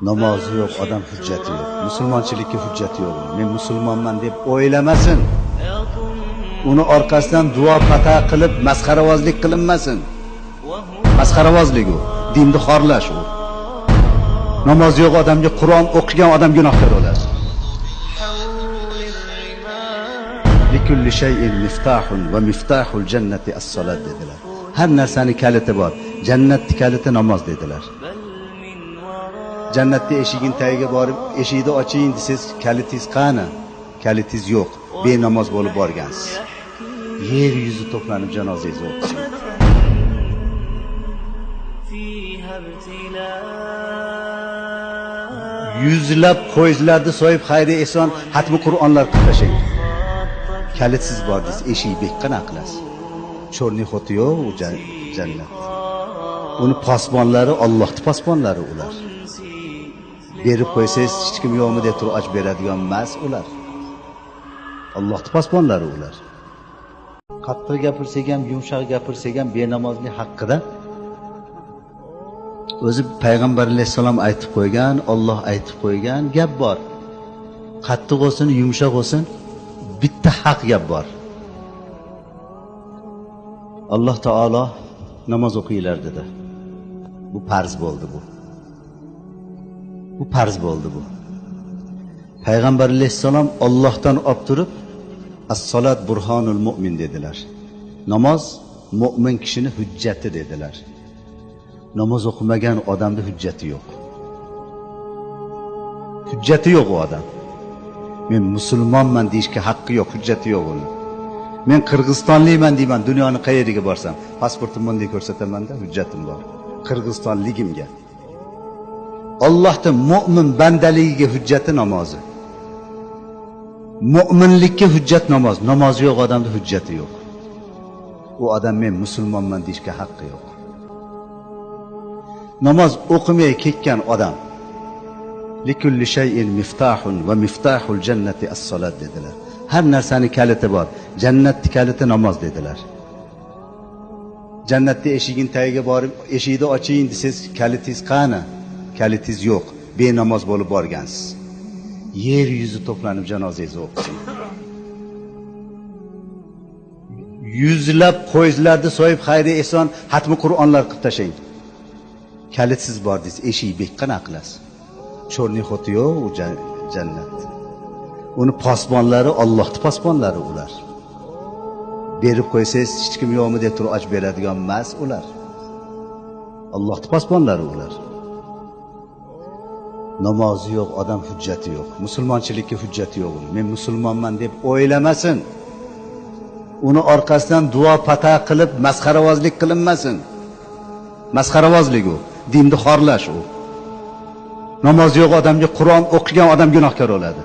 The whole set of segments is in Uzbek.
Namozi yo'q odam hujjati yo'q. Musulmonchilikka hujjati yo'q. Men musulmonman deb o'ylamasin. Uni orqasidan duo pata qilib masxaravozlik qilinmasin. Masxaravozlik u, dinni xorlash u. Namozi yo'q odamga Qur'on o'qigan odam gunohkor bo'ladi. Likulli shay'in miftahun va miftahul jannati as-salat dedilar. Har narsaning kaliti bor. Jannatning kaliti namoz dedilar. Jannatda eshigin tagiga borib, eshikni oching desiz, kalitingiz qani? Kalitingiz yo'q. Benamoz bo'lib borgansiz. Yer yuzi to'planib janozangiz o'qilsin. Yuzlab qo'ylarni so'yib xayri eson xatmi Qur'onlar qilib tashlang. Kalitsiz bordingiz, eshik beqqana qilasiz. Cho'rni xoti yo'q u jannat. Uni posbonlari Allohning posbonlari ular. Berib qo'ysangiz hech kim yo'qmi deb turib ochib beradigan emas ular. Allohning posbonlari ular. Qattiq gapirsak ham, yumshoq gapirsak ham benamozlik haqida o'zi payg'ambar alayhisalom aytib qo'ygan, Alloh aytib qo'ygan gap bor. Qattiq bo'lsin, yumshoq bo'lsin, bitta haq gap bor. Alloh taolo namoz o'qinglar dedi. Bu farz bo'ldi bu. Bu farz bo'ldi bu. Payg'ambar alayhisalom Allohdan olib turib, as-salat burhanul mu'min dedilar. Namoz mu'min kishining hujjati dedilar. Namoz o'qimagan odamda hujjati yo'q. Hujjati yo'q u odam. Men musulmonman deyishga haqqi yo'q, hujjati yo'q uning. Men Qirg'izistonlikman deyman, dunyoning qayeriga borsam, pasportim bunday ko'rsataman-da, hujjatim bor. Qirg'izistonligimga. Allohning mu'min bandaligiga hujjati namozi. Mu'minlikka hujjat namoz. Namozi yo'q odamda hujjati yo'q. U odam men musulmonman deyishga haqqi yo'q. Namoz o'qimay ketgan odam likulli shay'in miftahun va miftahul jannati as-salat dedilar. Har narsaning kaliti bor. Jannatning kaliti namoz dedilar. Jannatda eshigin tagiga borib, eshikni oching desiz, kalitingiz qani? Kalitingiz yo'q. Benamoz bo'lib borgansiz. Yer yuzi to'planib janozangiz o'qilsin. Yuzlab qo'ylarni so'yib xayri eson xatmi Qur'onlar qilib tashlang. Kalitsiz bordingiz, eshik beqqana qilasiz. Cho'rni xoti yo'q u jannat. Uni posbonlari Allohning posbonlari ular. Berib qo'ysangiz hech kim yo'qmi deb turib ochib beradigan emas ular. Allohning posbonlari ular. Namozi yo'q odam hujjati yo'q. Musulmonchilikka hujjati yo'q. Men musulmonman deb o'ylamasin. Uni orqasidan duo pata qilib masxaravozlik qilinmasin. Masxaravozlik u, dinni xorlash u. Namozi yo'q odamga Qur'on o'qigan odam gunohkor bo'ladi.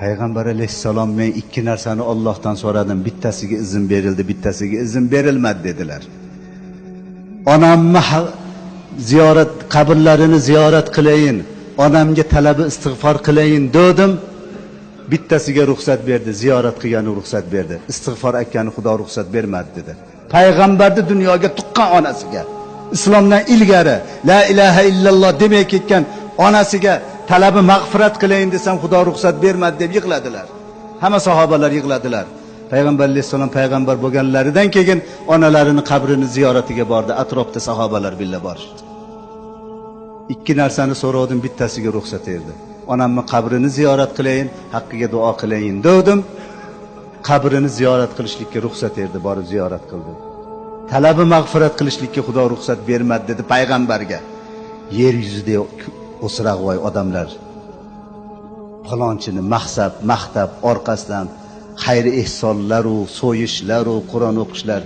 Payg'ambar alayhissalom men ikki narsani Allohdan so'radim, bittasiga izn berildi, bittasiga izn berilmadi dedilar. Onamni ziyorat qabrlarini ziyorat qilayin, onamga talabi istig'for qilayin dedim. Bittasiga ruxsat berdi, ziyorat qilgani ruxsat berdi. Istig'for aytgani Xudo ruxsat bermadi dedi. Payg'ambarni dunyoga tuqqan onasiga, islomdan ilgari la ilaha illalloh demay ketgan onasiga talabi mag'firat qilayin desam Xudo ruxsat bermadi deb yig'ladilar. Hamma sahobalar yig'ladilar. Payg'ambar alayhisalom payg'ambar bo'lganlaridan keyin onalarini qabrini ziyoratiga bordi. Atrofda sahobalar billa borishdi. Ikki narsani so'radim, bittasiga ruxsat berdi. Onamni qabrini ziyorat qilayin, haqqiga duo qilayin dedim. Qabrini ziyorat qilishlikka ruxsat berdi, borib ziyorat qildi. Talabi mag'firat qilishlikka Xudo ruxsat bermadi dedi payg'ambarga. Yer yuzida o'sirag'voy odamlar falonchini maqtab orqasidan xayri ehsonlar u so'yishlar u Qur'on o'qishlar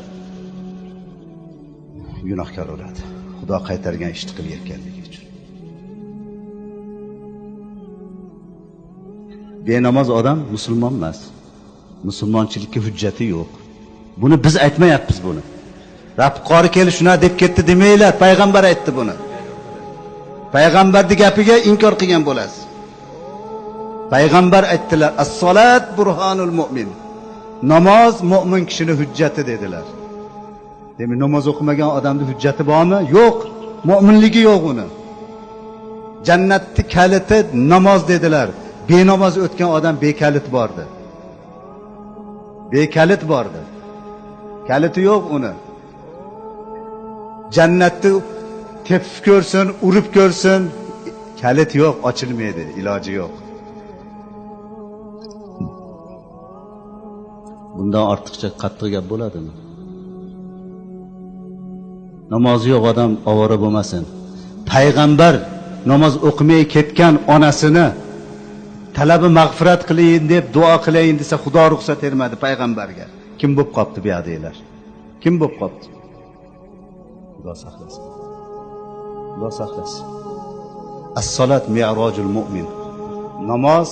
gunohkor bo'ladi. Xudo qaytargan ishni qilayotganligi uchun. Benamoz odam musulmon emas. Musulmonchilikka hujjati yo'q. Buni biz aytmayapmiz buni. Rabb qori kelib shuna deb ketdi demanglar, payg'ambar aytdi buni. Payg'ambarning gapiga inkor qilgan bo'lasiz. Payg'ambar aytdilar, as-salat burhanul mu'min. Namoz mu'min kishining hujjati dedilar. demak namoz o'qimagan odamning hujjati bormi? Yo'q. Mo'minligi yo'q uni. Jannatning kaliti namoz dedilar. Benamoz o'tgan odam bekalit bordi. Bekalit bordi. Kaliti yo'q uni. Jannatni tepib ko'rsin, urib ko'rsin, kalit yo'q, ochilmaydi, iloji yo'q. Bundan ortiqcha qattiq gap bo'ladimi? Namozi yo'q odam ovora bo'lmasin. Payg'ambar namoz o'qimay ketgan onasini talabi mag'firat qilayin deb duo qilayin desa Xudo ruxsat bermadi payg'ambarga. Kim bo'lib qopti bu yoqdagilar? Kim bo'lib qopti? Xudo saqlasin. Xudo saqlasin. As-solat mi'rojul mu'min. Namoz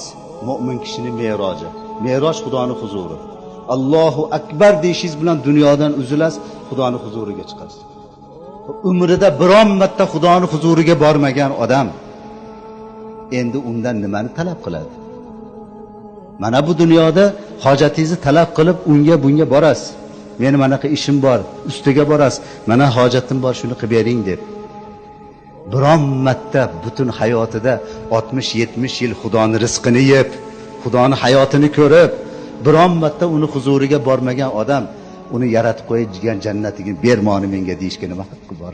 mu'min kishining me'roji. Me'roj Xudoning huzuri. Allohu akbar deyishingiz bilan dunyodan uzilasiz, Xudoning huzuriga chiqasiz. Umrida biron marta Xudoning huzuriga bormagan odam endi undan nimani talab qiladi? Mana bu dunyoda hojatingizni talab qilib unga bunga borasiz. Meni manaqa ishim bor, ustiga borasiz. Mana hojatim bor, shuni qilib bering deb. Biron marta butun hayotida 60-70 yil Xudoning rizqini yeb, Xudoning hayotini ko'rib, biron marta uni huzuriga bormagan odam uni yaratib qo'ygan jannatiga bermoni menga deyishga nima haqqi bor?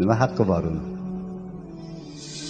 Nima haqqi bor uni?